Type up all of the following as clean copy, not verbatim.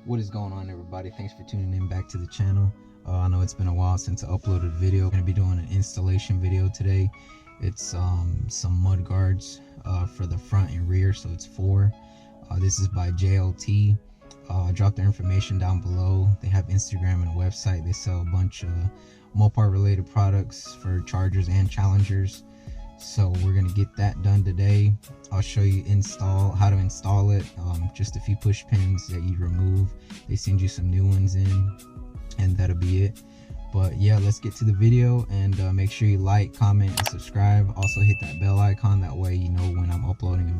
What is going on, everybody? Thanks for tuning in back to the channel. I know it's been a while since I uploaded a video. I'm going to be doing an installation video today. It's some mud guards for the front and rear, so it's 4. This is by JLT. I'll drop their information down below. They have Instagram and a website. They sell a bunch of Mopar related products for chargers and challengers. So we're gonna get that done today. I'll show you how to install it. Just a few push pins that you remove. They send you some new ones in, and that'll be it. But yeah, let's get to the video, and make sure you like, comment, and subscribe. Also hit that bell icon, that way you know when I'm uploading a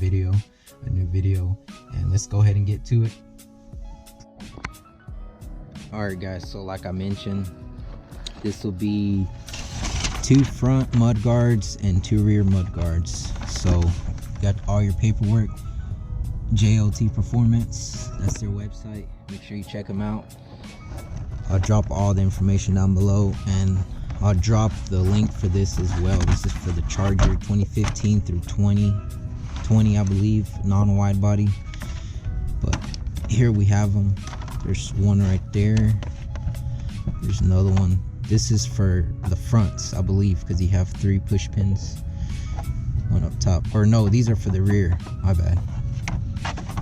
new video. And let's go ahead and get to it. Alright guys, so like I mentioned, this will be 2 front mud guards and 2 rear mud guards. So you got all your paperwork. JLT Performance, that's their website. Make sure you check them out. I'll drop all the information down below, and I'll drop the link for this as well. This is for the Charger 2015 through 2020, I believe, non-wide body. But here we have them. There's one right there. There's another one. This is for the fronts, I believe, because you have 3 push pins. One up top. Or no, these are for the rear. My bad.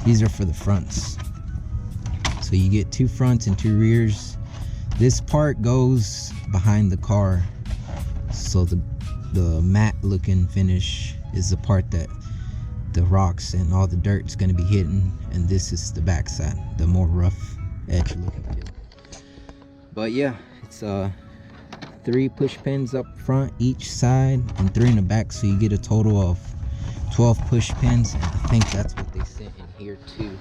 These are for the fronts. So you get 2 fronts and 2 rears. This part goes behind the car. So the matte looking finish is the part that the rocks and all the dirt is going to be hitting. And this is the back side, the more rough edge looking bit. But yeah, it's 3 push pins up front each side and 3 in the back, so you get a total of 12 push pins. And I think that's what they sent in here too.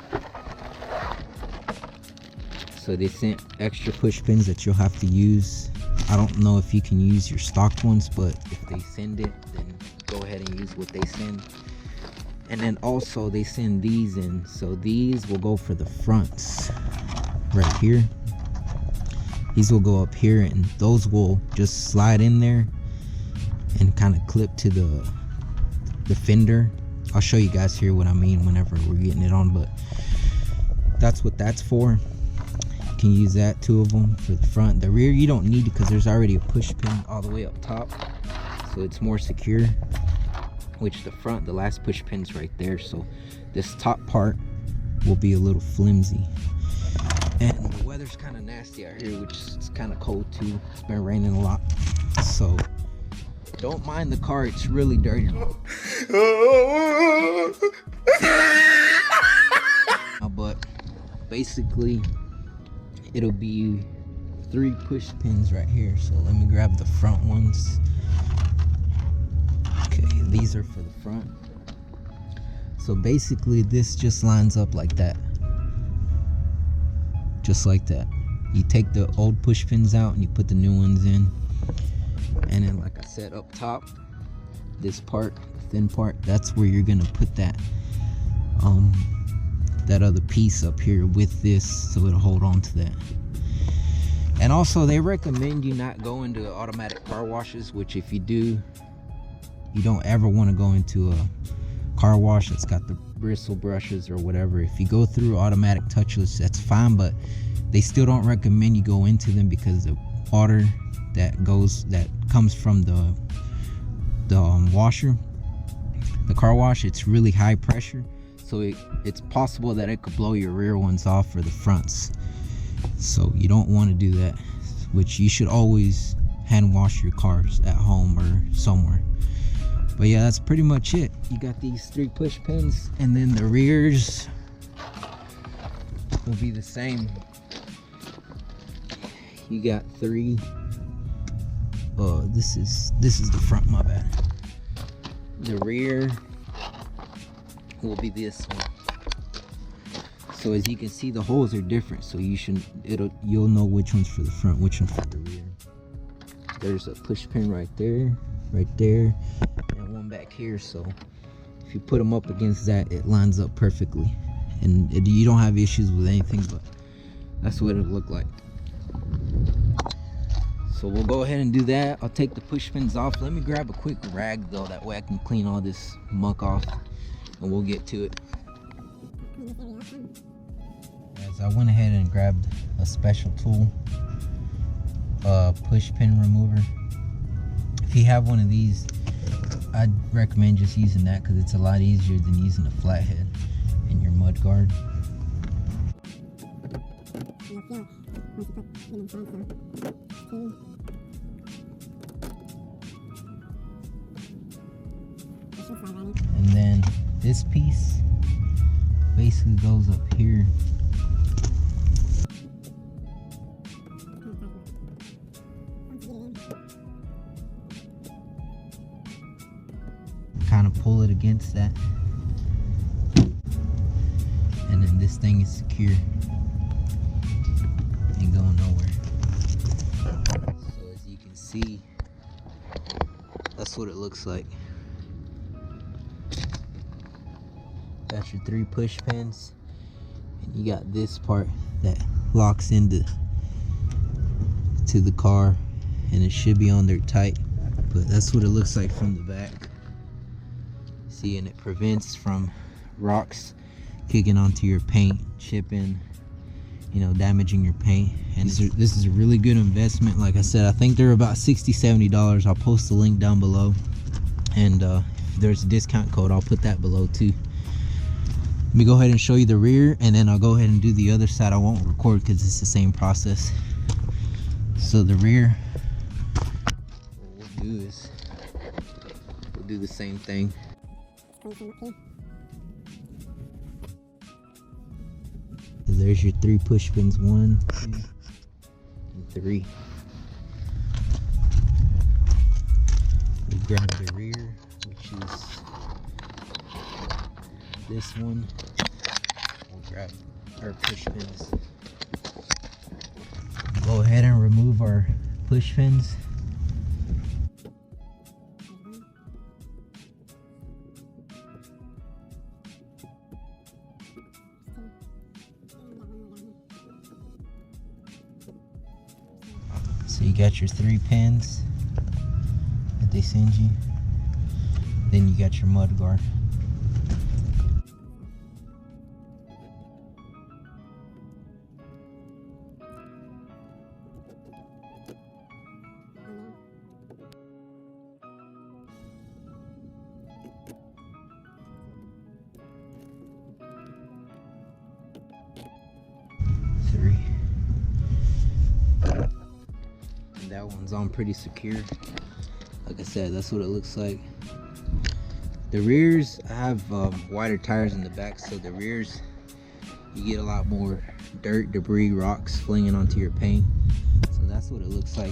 So they sent extra push pins that you'll have to use. I don't know if you can use your stock ones, but if they send it, then go ahead and use what they send. And then also they send these in, so these will go for the fronts right here. These will go up here, and those will just slide in there and kind of clip to the fender. I'll show you guys here what I mean whenever we're getting it on, but that's what that's for. You can use that, 2 of them for the front. The rear you don't need it because there's already a push pin all the way up top, so it's more secure. Which the front, the last push pin's right there, so this top part will be a little flimsy. And the weather's kind of nasty out here, which is kind of cold too. It's been raining a lot, so don't mind the car. It's really dirty. But basically it'll be 3 push pins right here. So let me grab the front ones. Okay, these are for the front. So basically this just lines up like that. Just like that. You take the old push pins out and you put the new ones in. And then like I said, up top, this part, the thin part, that's where you're gonna put that that other piece up here with this, so it'll hold on to that. And also they recommend you not go into automatic car washes, which if you do, you don't ever want to go into a car wash that's got the bristle brushes or whatever. If you go through automatic touchless, that's fine, but they still don't recommend you go into them because the water that comes from the washer, the car wash, it's really high pressure, so it's possible that it could blow your rear ones off or the fronts. So you don't want to do that, which you should always hand wash your cars at home or somewhere. But yeah, that's pretty much it. You got these 3 push pins, and then the rears will be the same. You got 3. This is the front, my bad. The rear will be this one. So as you can see, the holes are different, so you'll know which one's for the front, which one's for the rear. There's a push pin right there, and one back here. So if you put them up against that, it lines up perfectly, and you don't have issues with anything. But that's what it'll look like. So we'll go ahead and do that. I'll take the push pins off. Let me grab a quick rag though, that way I can clean all this muck off, and we'll get to it. As I went ahead and grabbed a special tool, push pin remover. If you have one of these, I'd recommend just using that because it's a lot easier than using a flathead in your mud guard. And then this piece basically goes up here. Kind of pull it against that, and then this thing is secure, ain't going nowhere. So as you can see, that's what it looks like. Got your 3 push pins, and you got this part that locks into the car, and it should be on there tight, but that's what it looks like from the back. See, and it prevents from rocks kicking onto your paint, chipping, you know, damaging your paint. And this is a really good investment. Like I said, I think they're about $60-$70. I'll post the link down below, and if there's a discount code, I'll put that below too. Let me go ahead and show you the rear, and then I'll go ahead and do the other side. I won't record because it's the same process. So the rear, what we'll do is we'll do the same thing. So there's your 3 push pins, 1, 2, and 3. We grab the rear, which is this one. We'll grab our push pins. Go ahead and remove our push pins. So you got your 3 pins that they send you. Then you got your mud guard. That one's on pretty secure. Like I said, that's what it looks like. The rears, I have wider tires in the back, so the rears, you get a lot more dirt, debris, rocks flinging onto your paint. So that's what it looks like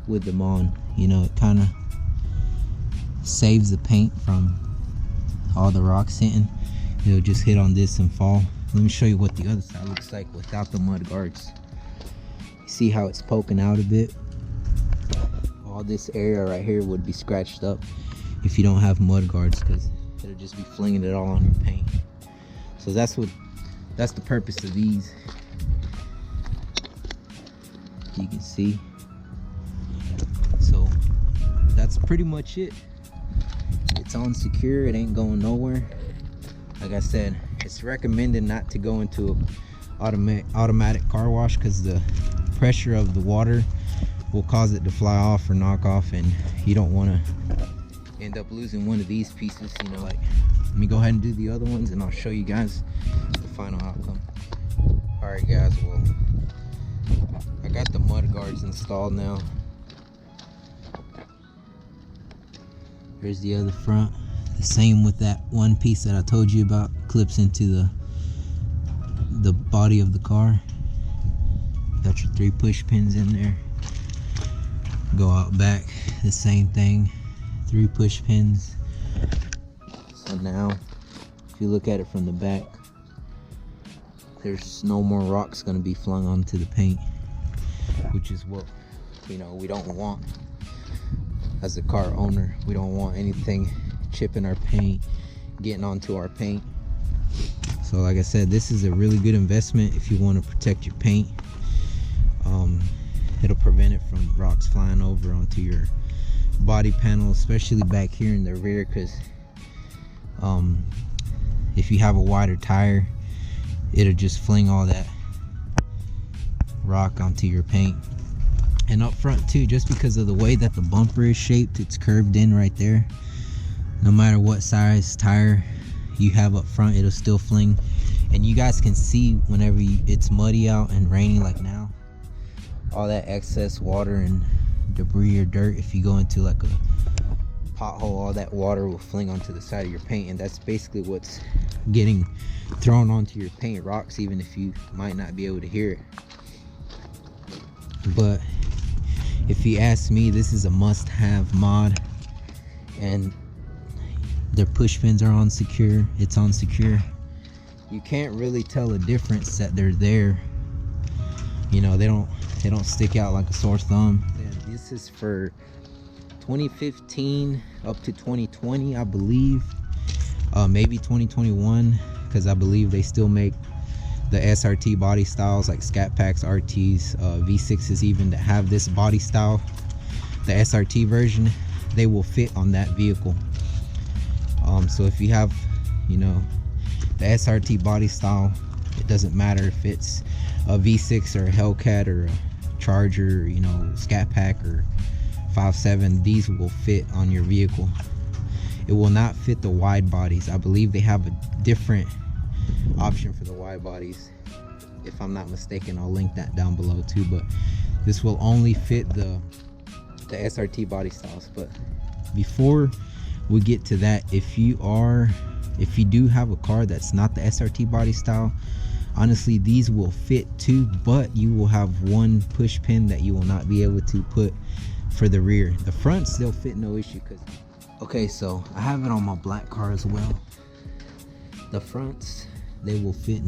with them on. You know, it kind of saves the paint from all the rocks hitting. It'll just hit on this and fall. Let me show you what the other side looks like without the mud guards. See how it's poking out a bit? All this area right here would be scratched up if you don't have mud guards, because it'll just be flinging it all on your paint. So that's the purpose of these. You can see. So that's pretty much it. It's on secure, it ain't going nowhere. Like I said, it's recommended not to go into an automatic car wash because the pressure of the water will cause it to fly off or knock off, and you don't want to end up losing one of these pieces. You know, like, let me go ahead and do the other ones and I'll show you guys the final outcome. All right guys, well, I got the mud guards installed now. Here's the other front. The same with that one piece that I told you about, clips into the body of the car. Got your 3 push pins in there. Go out back, the same thing, 3 push pins. So now if you look at it from the back, there's no more rocks going to be flung onto the paint, which is what, you know, we don't want as a car owner. We don't want anything chipping our paint, getting onto our paint. So like I said, this is a really good investment if you want to protect your paint. It'll prevent it from rocks flying over onto your body panel, especially back here in the rear, because if you have a wider tire it'll just fling all that rock onto your paint. And up front too, just because of the way that the bumper is shaped, it's curved in right there. No matter what size tire you have up front, it'll still fling. And you guys can see whenever it's muddy out and raining like now, all that excess water and debris or dirt, if you go into like a pothole, all that water will fling onto the side of your paint, and that's basically what's getting thrown onto your paint, rocks, even if you might not be able to hear it. But if you ask me, this is a must-have mod, and their push pins are on secure. It's on secure. You can't really tell a difference that they're there. You know, they don't stick out like a sore thumb. And this is for 2015 up to 2020, I believe. Maybe 2021, because I believe they still make the SRT body styles like Scat Packs, RTs, V6s even, that have this body style. The SRT version, they will fit on that vehicle. So if you have, you know, the SRT body style, it doesn't matter if it's a V6 or a Hellcat or a Charger, you know, Scat Pack or 5.7, these will fit on your vehicle. It will not fit the wide bodies. I believe they have a different option for the wide bodies, if I'm not mistaken. I'll link that down below too, but this will only fit the SRT body styles. But before we get to that, if you do have a car that's not the SRT body style, honestly these will fit too, but you will have one push pin that you will not be able to put for the rear. The fronts, they'll fit no issue. Okay, so I have it on my black car as well. The fronts, they will fit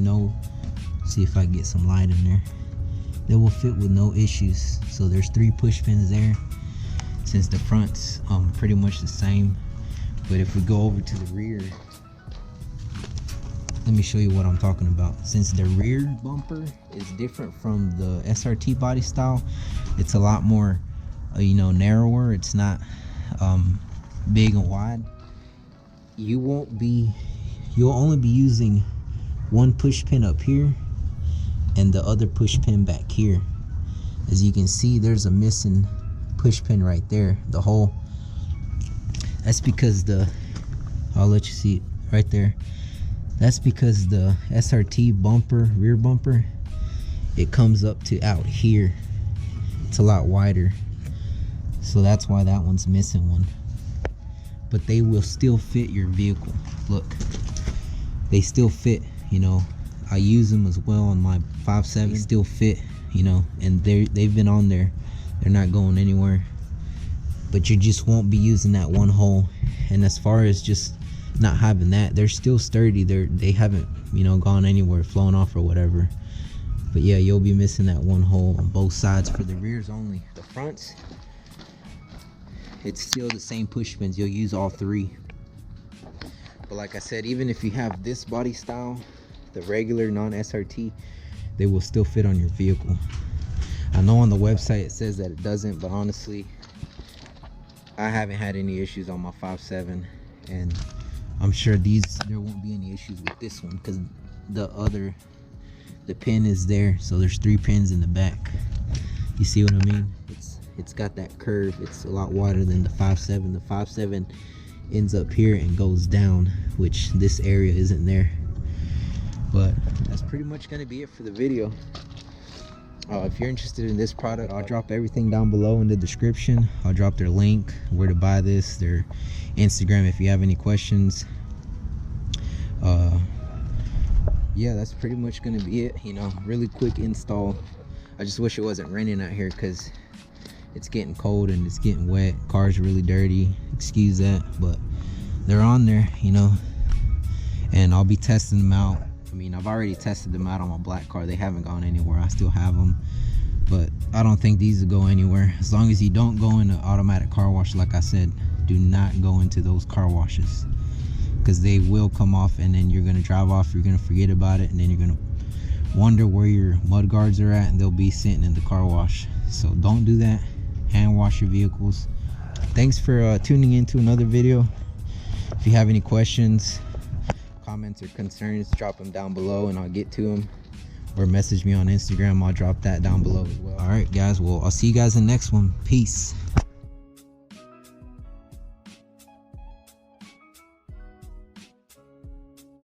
see if I can get some light in there. They will fit with no issues. So there's 3 push pins there, since the fronts pretty much the same. But if we go over to the rear, let me show you what I'm talking about. Since the rear bumper is different from the SRT body style, it's a lot more you know, narrower. It's not big and wide. You'll only be using one push pin up here and the other push pin back here. As you can see, there's a missing push pin right there, the hole. That's because I'll let you see it right there. That's because the SRT bumper, rear bumper, it comes up to out here. It's a lot wider, so that's why that one's missing one. But they will still fit your vehicle. Look, they still fit. You know, I use them as well on my 5.7. They still fit, you know, and they've been on there. They're not going anywhere. But you just won't be using that one hole. And as far as just not having that, they're still sturdy. They haven't, you know, gone anywhere, flown off or whatever. But yeah, you'll be missing that one hole on both sides for the rears only. The fronts, it's still the same push pins. You'll use all 3. But like I said, even if you have this body style, the regular non-SRT, they will still fit on your vehicle. I know on the website it says that it doesn't, but honestly, I haven't had any issues on my 5.7, and I'm sure there won't be any issues with this one, because the pin is there. So there's 3 pins in the back. You see what I mean? It's got that curve. It's a lot wider than the 5.7. The 5.7 ends up here and goes down, which this area isn't there. But that's pretty much going to be it for the video. If you're interested in this product, I'll drop everything down below in the description. I'll drop their link, where to buy this, their Instagram if you have any questions. Yeah, that's pretty much going to be it. You know, really quick install. I just wish it wasn't raining out here, because it's getting cold and it's getting wet. Car's really dirty, excuse that, but they're on there, you know, and I'll be testing them out. I mean, I've already tested them out on my black car. They haven't gone anywhere. I still have them, but I don't think these will go anywhere. As long as you don't go in an automatic car wash, like I said, do not go into those car washes, because they will come off, and then you're going to drive off, you're going to forget about it, and then you're going to wonder where your mud guards are at, and they'll be sitting in the car wash. So don't do that. Hand wash your vehicles. Thanks for tuning in to another video. If you have any questions, comments or concerns, drop them down below and I'll get to them, or message me on Instagram. I'll drop that down below as well. All right guys, well I'll see you guys in the next one. Peace.